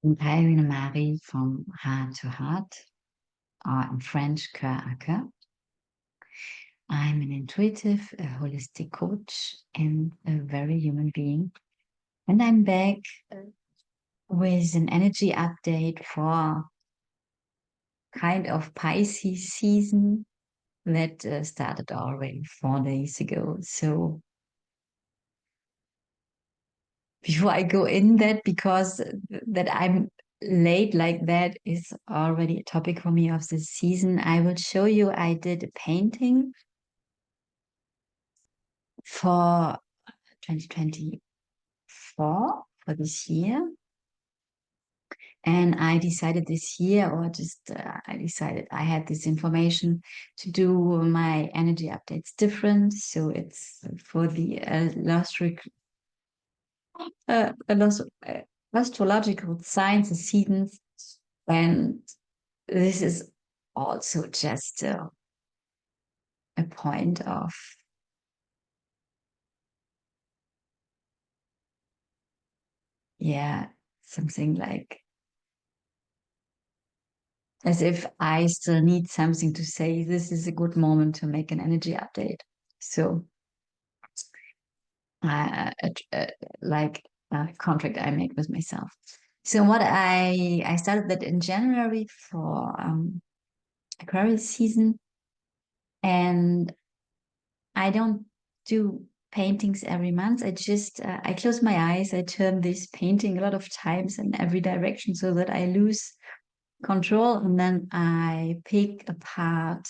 I'm Irene Marie from Heart to Heart, or in French, Cœur à Cœur. I'm an intuitive, a holistic coach, and a very human being. And I'm back with an energy update for kind of Pisces season that started already 4 days ago. So before I go in that, because that I'm late like that is already a topic for me of this season, I will show you I did a painting for 2024 for this year. And I decided this year, or just I decided I had this information to do my energy updates different. So it's for the uh, last, astrological signs and seasons. And this is also just a point of, yeah, something like as if I still need something to say, this is a good moment to make an energy update. So, like a contract I made with myself. So what I started that in January for Aquarius season, and I don't do paintings every month. I just I close my eyes. I turn this painting a lot of times in every direction so that I lose control, and then I pick apart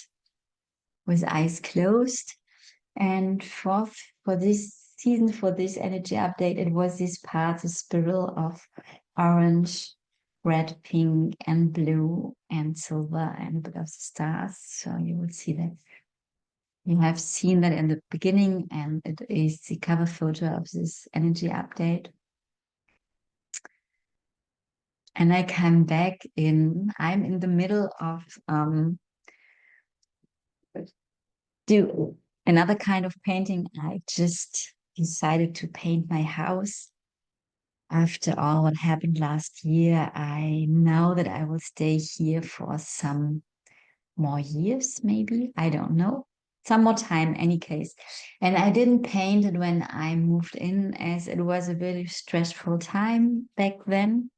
with eyes closed. And for this season, for this energy update, it was this part, the spiral of orange, red, pink, and blue, and silver, and a bit of the stars. So you will see that. You have seen that in the beginning, and it is the cover photo of this energy update. And I come back I'm in the middle of do another kind of painting. I just decided to paint my house. After all what happened last year, I know that I will stay here for some more years, maybe. I don't know. Some more time, any case. And I didn't paint it when I moved in, as it was a very stressful time back then.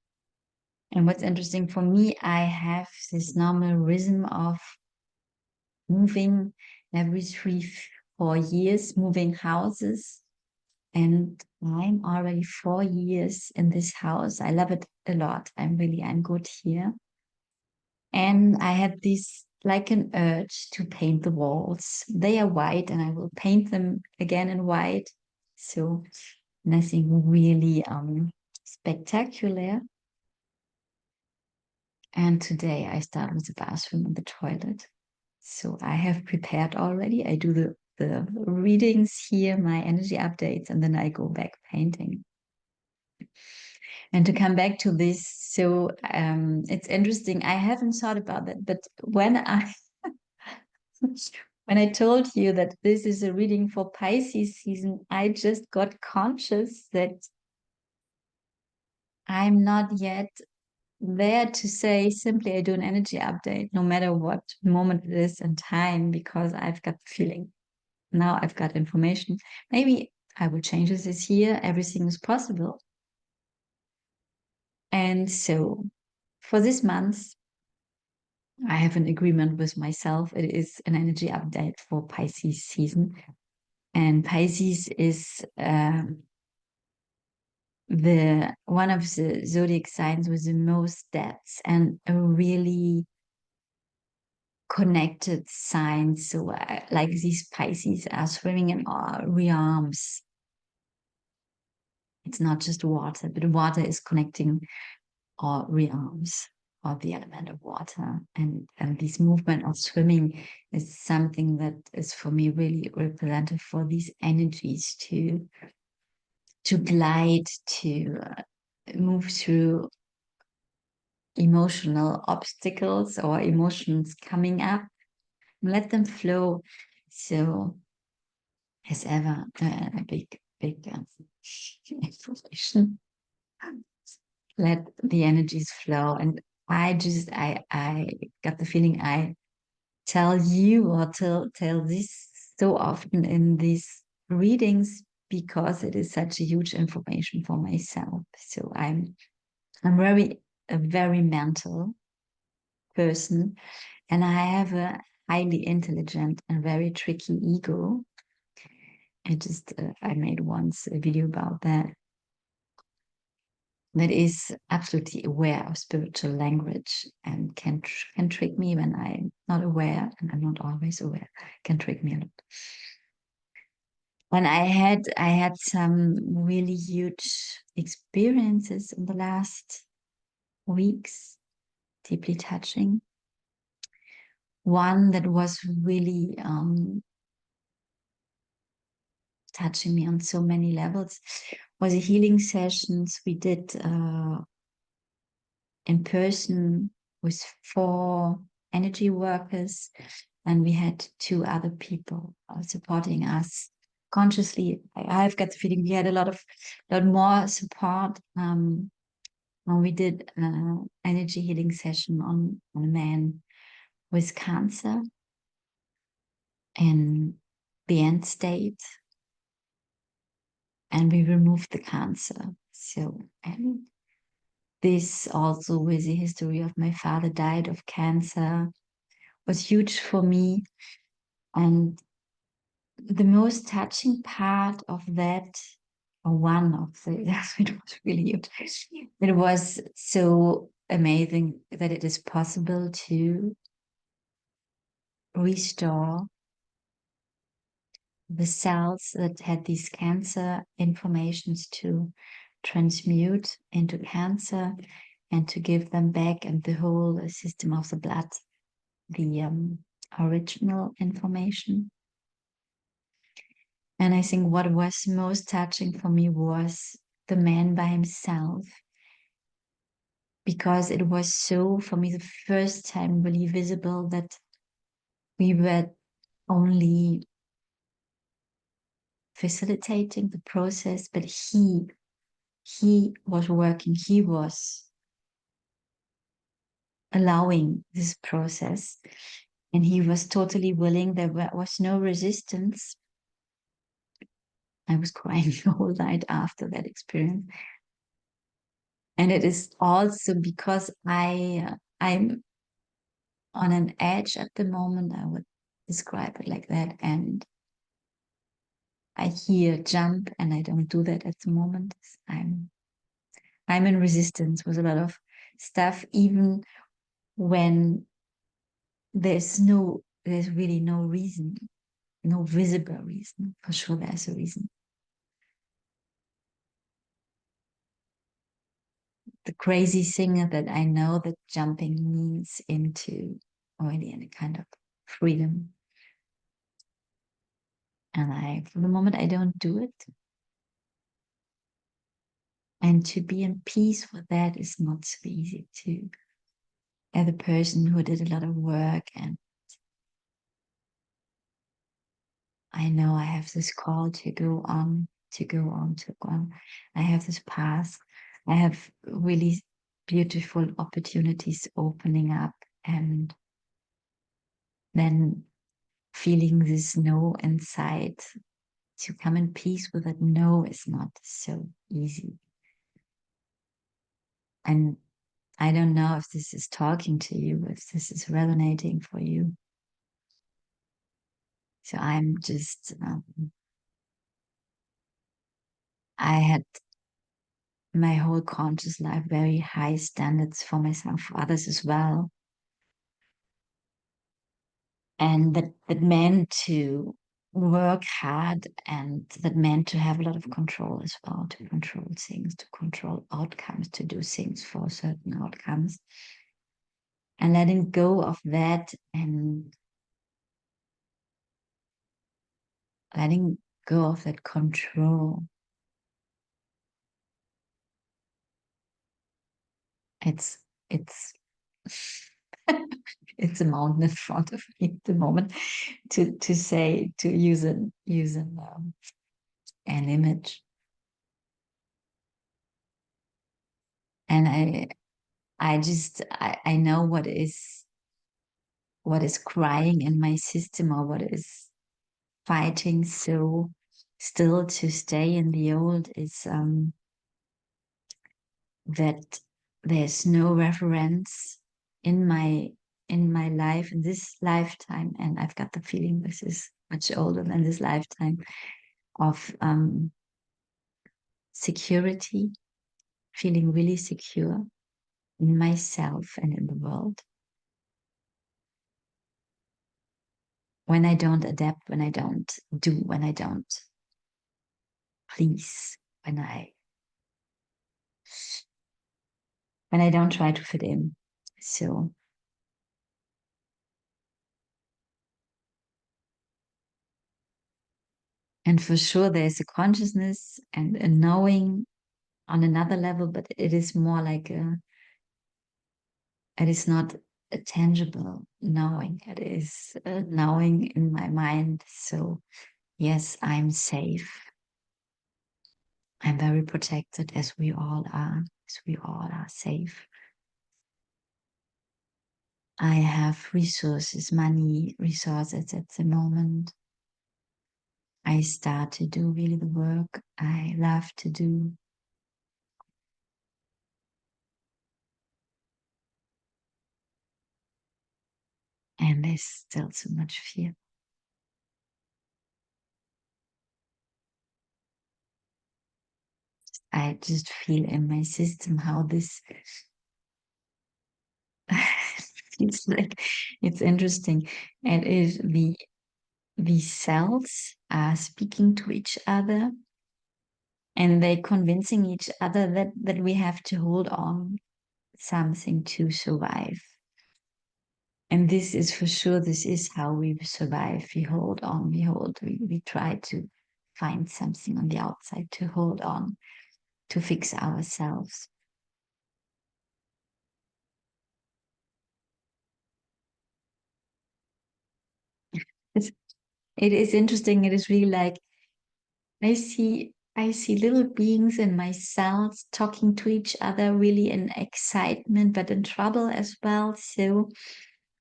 And what's interesting for me, I have this normal rhythm of moving every 4 years, moving houses. And I'm already 4 years in this house. I love it a lot. I'm good here. And I had this like an urge to paint the walls. They are white and I will paint them again in white. So nothing really spectacular. And today I start with the bathroom and the toilet. So I have prepared already. I do the readings here, my energy updates, and then I go back painting. And to come back to this, so it's interesting. I haven't thought about that, but when I told you that this is a reading for Pisces season, I just got conscious that I'm not yet there to say simply I do an energy update, no matter what moment it is in time, because I've got the feeling now I've got information. Maybe I will change this year. Everything is possible. And so for this month, I have an agreement with myself. It is an energy update for Pisces season. And Pisces is the one of the zodiac signs with the most depths and a really connected sign. So like these Pisces are swimming in our realms. It's not just water, but water is connecting our realms or the element of water. And this movement of swimming is something that is for me really representative for these energies to glide, to move through emotional obstacles or emotions coming up, let them flow. So, as ever, a big information. let the energies flow. And I got the feeling I tell you or tell this so often in these readings because it is such a huge information for myself. So I'm a very mental person, and I have a highly intelligent and very tricky ego. I made once a video about that. That is absolutely aware of spiritual language and can trick me when I'm not aware, and I'm not always aware. Can trick me a lot. When I had some really huge experiences in the last weeks, deeply touching. One that was really touching me on so many levels was a healing sessions we did in person with 4 energy workers, and we had 2 other people supporting us consciously. I've got the feeling we had a lot more support when we did energy healing session on a man with cancer in the end state, and we removed the cancer. So, and this also with the history of my father died of cancer was huge for me. And the most touching part of that, or one of the, it was really huge. It was so amazing that it is possible to restore the cells that had these cancer informations to transmute into cancer and to give them back, and the whole system of the blood, the original information. And I think what was most touching for me was the man by himself, because it was so, for me, the first time really visible that we were only facilitating the process, but he was working, he was allowing this process, and he was totally willing. There was no resistance. I was crying the whole night after that experience. And it is also because I'm on an edge at the moment. I would describe it like that. And I hear jump, and I don't do that at the moment. I'm I'm in resistance with a lot of stuff, even when there's really no reason, no visible reason. For sure there's a reason. The crazy thing that I know that jumping means into already any kind of freedom. And for the moment, I don't do it. And to be in peace with that is not so easy too. As a person who did a lot of work, and I know I have this call to go on, to go on, to go on. I have this path. I have really beautiful opportunities opening up, and then feeling this no inside, to come in peace with it no is not so easy. And I don't know if this is talking to you, if this is resonating for you. So I'm just, I had my whole conscious life very high standards for myself, for others as well. And that meant to work hard, and that meant to have a lot of control as well, to control things, to control outcomes, to do things for certain outcomes. And letting go of that, and letting go of that control. It's it's a mountain in front of me at the moment, to say, to an image. And I know what is crying in my system, or what is fighting so still to stay in the old, is that there's no reference in my life, in this lifetime, and I've got the feeling this is much older than this lifetime, of security, feeling really secure in myself and in the world. When I don't adapt, when I don't do, when I don't please, when I don't try to fit in. So, and for sure, there's a consciousness and a knowing on another level, but it is more like it is not a tangible knowing. It is a knowing in my mind. So, yes, I'm safe. I'm very protected, as we all are, as we all are safe. I have resources, money, resources at the moment. I start to do really the work I love to do. And there's still so much fear. I just feel in my system how this feels like. It's interesting. And if the cells are speaking to each other, and they convincing each other that we have to hold on something to survive. And this is for sure, this is how we survive. We hold on, we try to find something on the outside to hold on, to fix ourselves. It's, it is interesting. It is really like I see little beings in my cells talking to each other, really in excitement, but in trouble as well. So,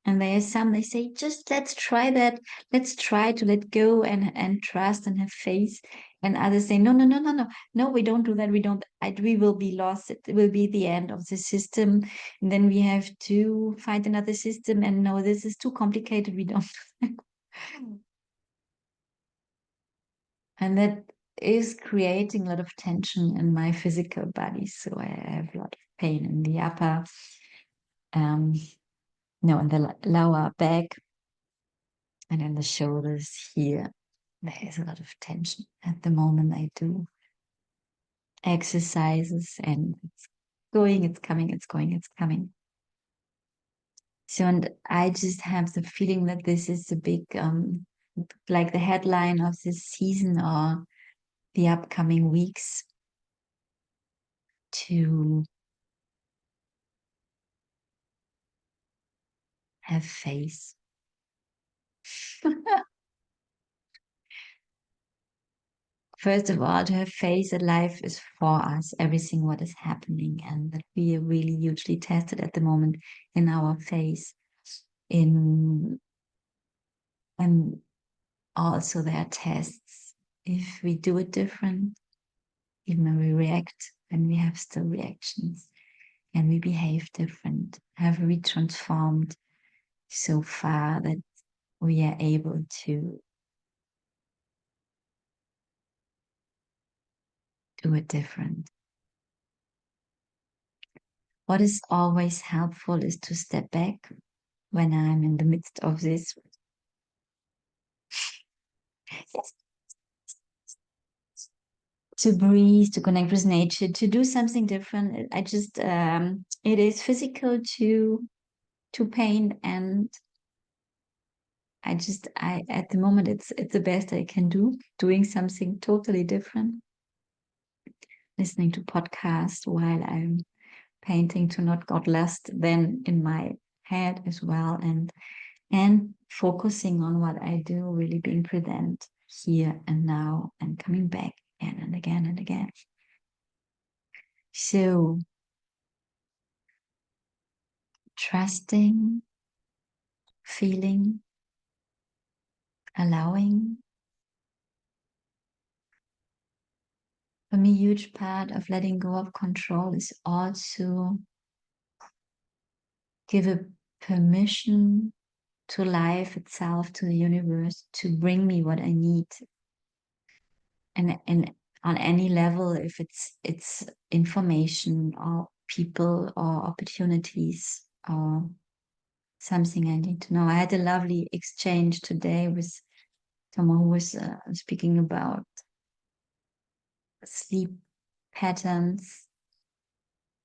and there are some, they say, just let's try that. Let's try to let go and trust and have faith. And others say, no, no, no, no, no, no, we don't do that. We don't, we will be lost. It will be the end of the system. And then we have to find another system. And no, this is too complicated. We don't. And that is creating a lot of tension in my physical body. So I have a lot of pain in the upper, um, no, in the lower back, and in the shoulders here. There is a lot of tension at the moment. I do exercises, and it's going, it's coming, it's going, it's coming. So, and I just have the feeling that this is a big, like the headline of this season or the upcoming weeks, to have faith. First of all, to have faith that life is for us, everything what is happening, and that we are really hugely tested at the moment in our faith. In And also there are tests. If we do it different, even when we react, and we have still reactions, and we behave different, have we transformed so far that we are able to do it different? What is always helpful is to step back when I'm in the midst of this. Yes. To breathe, to connect with nature, to do something different. I just it is physical to pain, and I at the moment it's the best I can do, doing something totally different, listening to podcasts while I'm painting to not get lost then in my head as well, and focusing on what I do, really being present here and now, and coming back again and again and again. So trusting, feeling, allowing. For me, a huge part of letting go of control is also give a permission to life itself, to the universe, to bring me what I need. And on any level, if it's information or people or opportunities or something I need to know. I had a lovely exchange today with someone who was speaking about sleep patterns.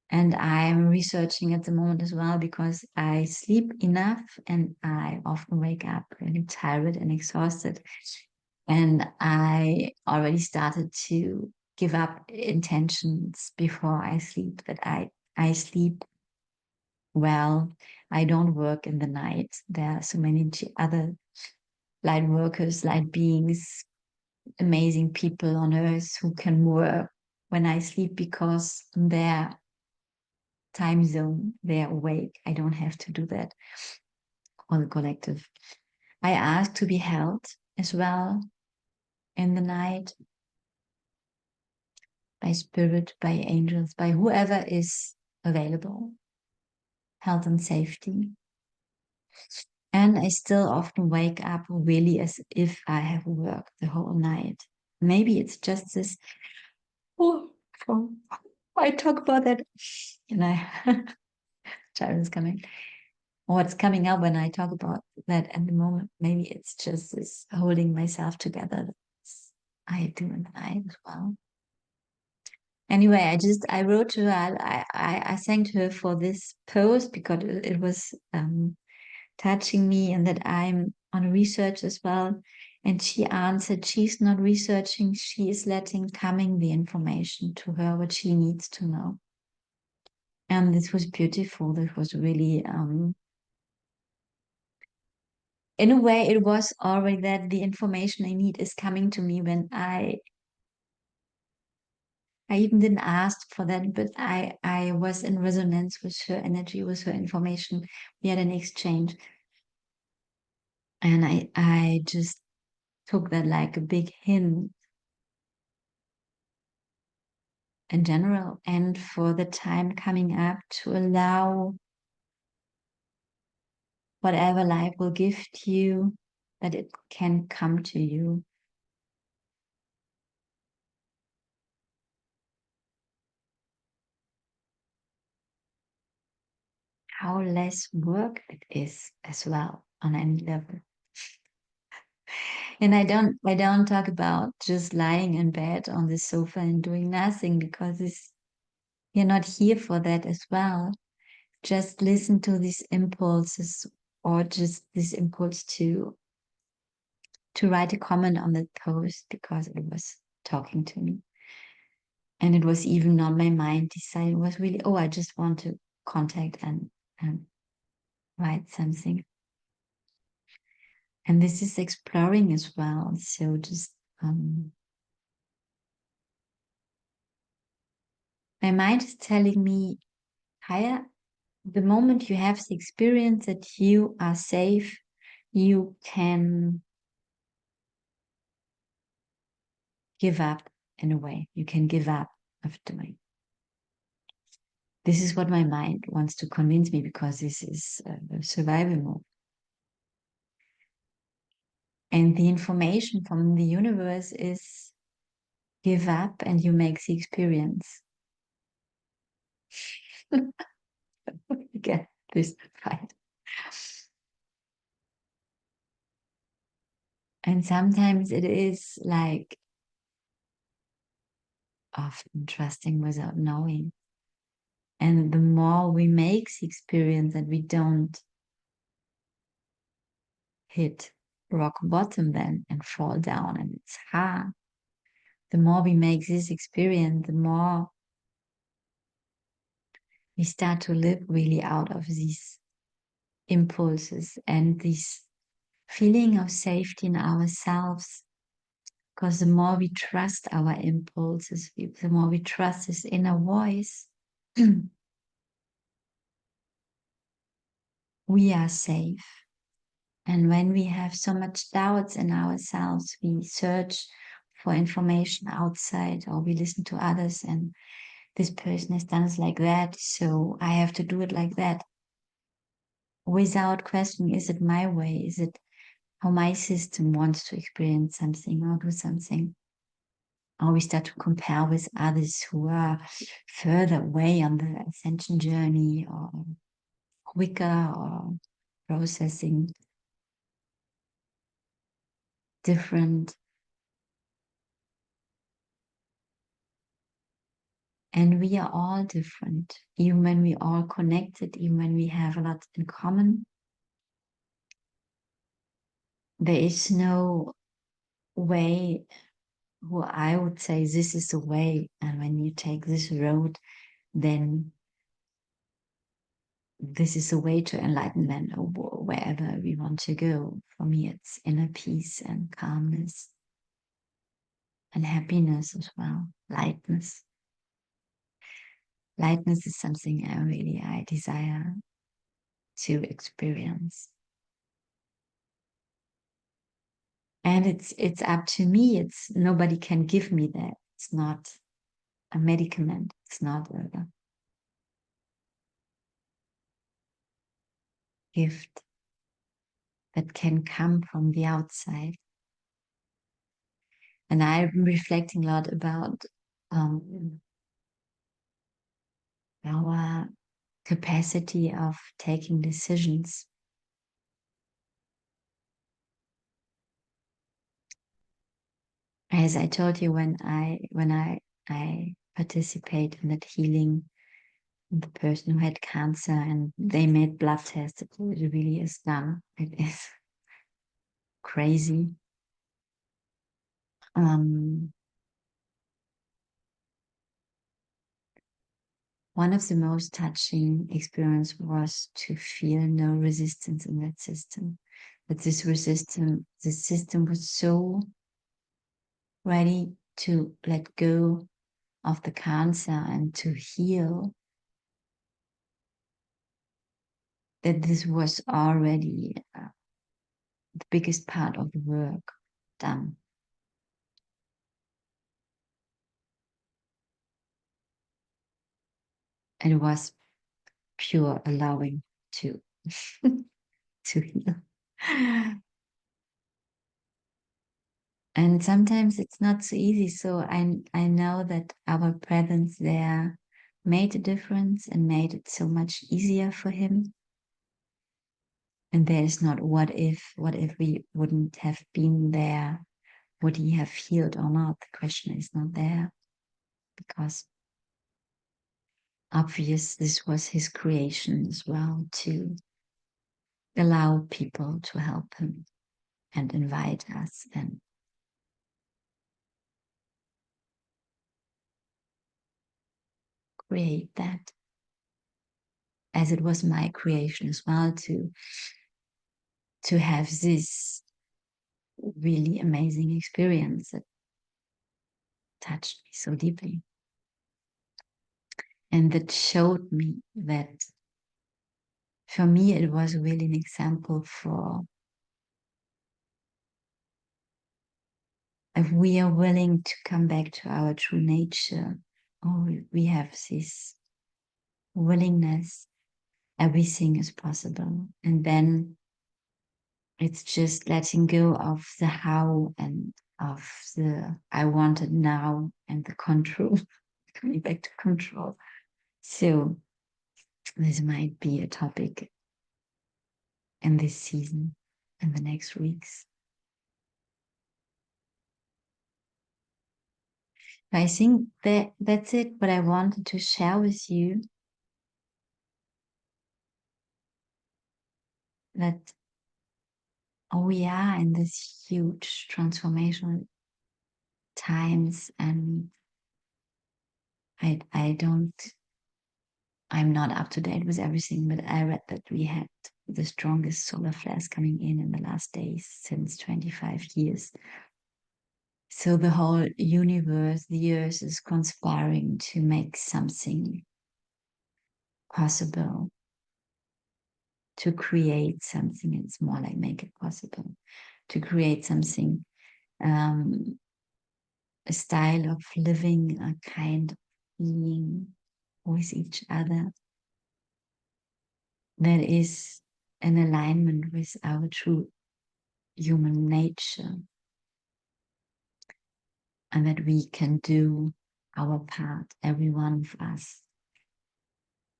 And I'm researching at the moment as well because I sleep enough and I often wake up really tired and exhausted. And I already started to give up intentions before I sleep that I sleep well. I don't work in the night. There are so many other light workers, light beings, amazing people on earth who can work when I sleep because their time zone, they're awake. I don't have to do that. Or the collective. I ask to be held as well in the night by spirit, by angels, by whoever is available, health and safety. And I still often wake up really as if I have worked the whole night. Maybe it's just this, oh, I talk about that. And child is coming. What's coming up when I talk about that at the moment? Maybe it's just this holding myself together. I do in the night as well. Anyway, I wrote to her. I thanked her for this post because it was touching me, and that I'm on research as well. And she answered, she's not researching, she is letting coming the information to her what she needs to know. And this was beautiful. This was really in a way, it was already that the information I need is coming to me when I even didn't ask for that, but I was in resonance with her energy, with her information. We had an exchange. And I just took that like a big hint in general, and for the time coming up to allow whatever life will give to you, that it can come to you. How less work it is as well on any level. And I don't talk about just lying in bed on the sofa and doing nothing, because you're not here for that as well. Just listen to these impulses, or just this impulse to write a comment on the post because it was talking to me. And it was even not my mind deciding, it was really, oh, I just want to contact and write something. And this is exploring as well. So just my mind is telling me, higher, the moment you have the experience that you are safe, you can give up in a way. You can give up of doing. This is what my mind wants to convince me, because this is a survival mode. And the information from the universe is give up and you make the experience. Get this fight. And sometimes it is like often trusting without knowing. And the more we make the experience that we don't hit rock bottom then and fall down and it's hard, the more we make this experience, the more we start to live really out of these impulses and this feeling of safety in ourselves. Because the more we trust our impulses, the more we trust this inner voice, we are safe. And when we have so much doubts in ourselves, we search for information outside or we listen to others and this person has done it like that, so I have to do it like that. Without questioning, is it my way? Is it how my system wants to experience something or do something? Or we start to compare with others who are further away on the ascension journey or quicker or processing different. And we are all different, even when we are connected, even when we have a lot in common. There is no way who I would say this is the way. And when you take this road, then this is the way to enlightenment or wherever we want to go. For me, it's inner peace and calmness and happiness as well. Lightness. Lightness is something I desire to experience. And it's up to me. It's nobody can give me that. It's not a medicament. It's not a gift that can come from the outside. And I'm reflecting a lot about our capacity of taking decisions. As I told you, when I participate in that healing, the person who had cancer and they made blood tests, it really is done. It is crazy. One of the most touching experience was to feel no resistance in that system. That the system was so ready to let go of the cancer and to heal, that this was already the biggest part of the work done. And it was pure allowing to to heal. And sometimes it's not so easy. So I know that our presence there made a difference and made it so much easier for him. And there is not what if we wouldn't have been there, would he have healed or not? The question is not there, because obvious this was his creation as well, to allow people to help him and invite us and create that, as it was my creation as well, to have this really amazing experience that touched me so deeply and that showed me that for me it was really an example for if we are willing to come back to our true nature, or we have this willingness, everything is possible. And then it's just letting go of the how and of the I want it now and the control, coming back to control. So this might be a topic in this season, in the next weeks. I think that's it, what I wanted to share with you. That we are in this huge transformational times, and I don't, I'm not up to date with everything, but I read that we had the strongest solar flares coming in the last days since 25 years. So the whole universe, the earth is conspiring to make something possible. to create something. It's more like make it possible to create something, a style of living, a kind of being with each other that is in alignment with our true human nature, and that we can do our part, every one of us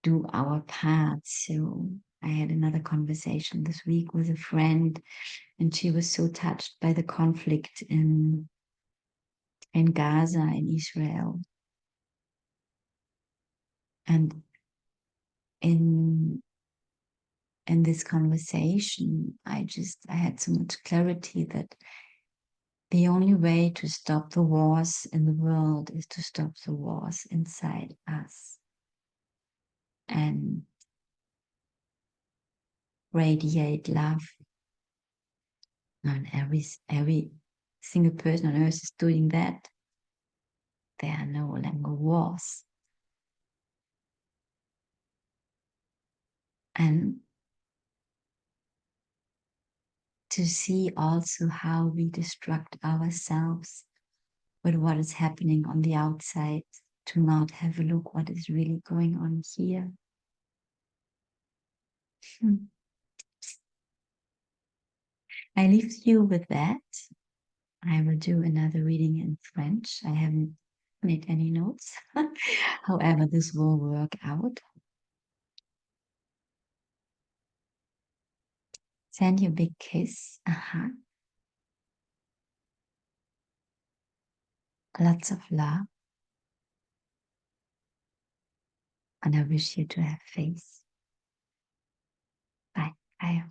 do our part. So I had another conversation this week with a friend, and she was so touched by the conflict in Gaza, in Israel. And in this conversation, I had so much clarity that the only way to stop the wars in the world is to stop the wars inside us and radiate love. And every single person on earth is doing that. There are no longer wars. And to see also how we destruct ourselves with what is happening on the outside, to not have a look what is really going on here. I leave you with that. I will do another reading in French. I haven't made any notes. However, this will work out. Send you a big kiss. Lots of love. And I wish you to have faith. Bye. Bye.